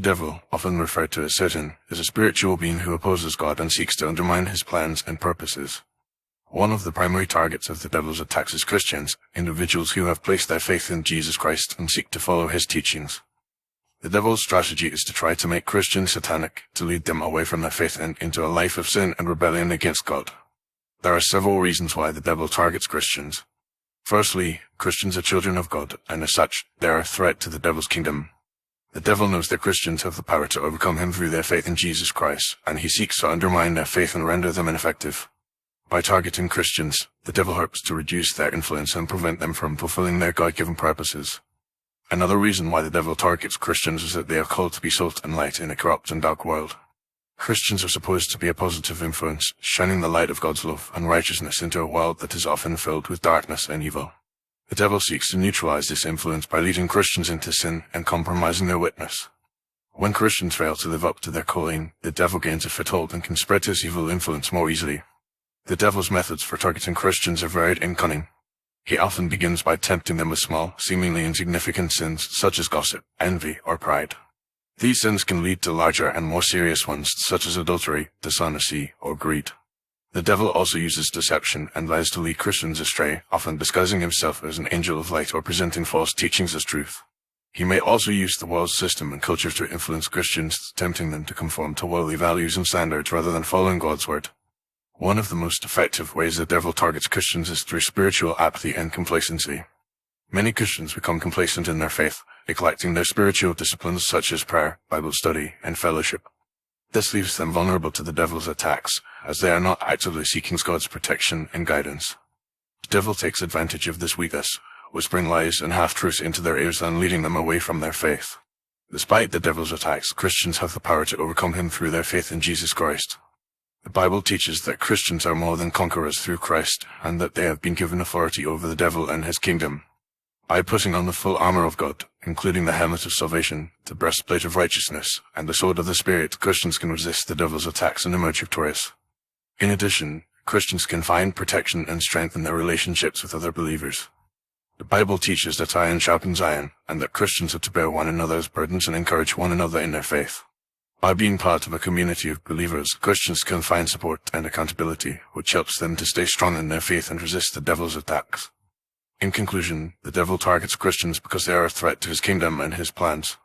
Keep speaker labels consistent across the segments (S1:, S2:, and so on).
S1: devil, often referred to as Satan, is a spiritual being who opposes God and seeks to undermine his plans and purposes. One of the primary targets of the devil's attacks is Christians, individuals who have placed their faith in Jesus Christ and seek to follow his teachings. The devil's strategy is to try to make Christians satanic, to lead them away from their faith and into a life of sin and rebellion against God. There are several reasons why the devil targets Christians. Firstly, Christians are children of God, and as such, they are a threat to the devil's kingdom. The devil knows that Christians have the power to overcome him through their faith in Jesus Christ, and he seeks to undermine their faith and render them ineffective. By targeting Christians, the devil hopes to reduce their influence and prevent them from fulfilling their God-given purposes. Another reason why the devil targets Christians is that they are called to be salt and light in a corrupt and dark world. Christians are supposed to be a positive influence, shining the light of God's love and righteousness into a world that is often filled with darkness and evil. The devil seeks to neutralize this influence by leading Christians into sin and compromising their witness. When Christians fail to live up to their calling, the devil gains a foothold and can spread his evil influence more easily. The devil's methods for targeting Christians are varied and cunning. He often begins by tempting them with small, seemingly insignificant sins such as gossip, envy, or pride. These sins can lead to larger and more serious ones such as adultery, dishonesty, or greed. The devil also uses deception and lies to lead Christians astray, often disguising himself as an angel of light or presenting false teachings as truth. He may also use the world's system and culture to influence Christians, tempting them to conform to worldly values and standards rather than following God's word. One of the most effective ways the devil targets Christians is through spiritual apathy and complacency. Many Christians become complacent in their faith, neglecting their spiritual disciplines such as prayer, Bible study, and fellowship. This leaves them vulnerable to the devil's attacks, as they are not actively seeking God's protection and guidance. The devil takes advantage of this weakness, whispering lies and half-truths into their ears and leading them away from their faith. Despite the devil's attacks, Christians have the power to overcome him through their faith in Jesus Christ. The Bible teaches that Christians are more than conquerors through Christ, and that they have been given authority over the devil and his kingdom. By putting on the full armor of God, including the helmet of salvation, the breastplate of righteousness, and the sword of the Spirit, Christians can resist the devil's attacks and emerge victorious. In addition, Christians can find protection and strengthen their relationships with other believers. The Bible teaches that iron sharpens iron, and that Christians are to bear one another's burdens and encourage one another in their faith. By being part of a community of believers, Christians can find support and accountability, which helps them to stay strong in their faith and resist the devil's attacks. In conclusion, the devil targets Christians because they are a threat to his kingdom and his plans.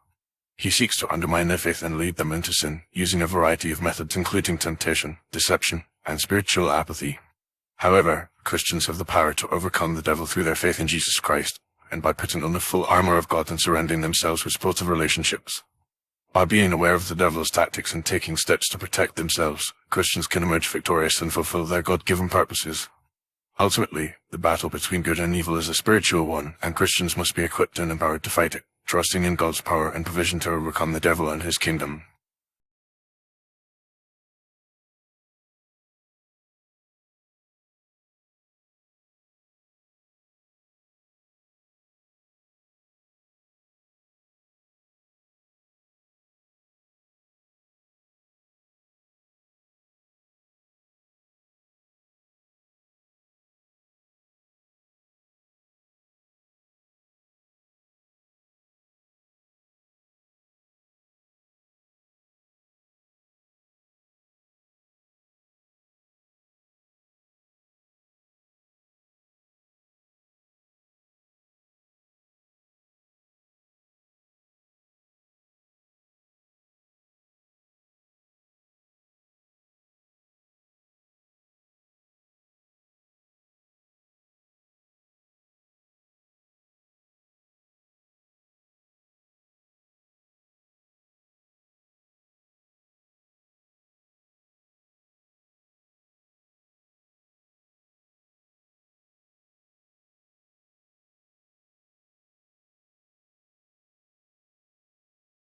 S1: He seeks to undermine their faith and lead them into sin, using a variety of methods including temptation, deception, and spiritual apathy. However, Christians have the power to overcome the devil through their faith in Jesus Christ, and by putting on the full armor of God and surrounding themselves with supportive relationships. By being aware of the devil's tactics and taking steps to protect themselves, Christians can emerge victorious and fulfill their God-given purposes. Ultimately, the battle between good and evil is a spiritual one, and Christians must be equipped and empowered to fight it, trusting in God's power and provision to overcome the devil and his kingdom.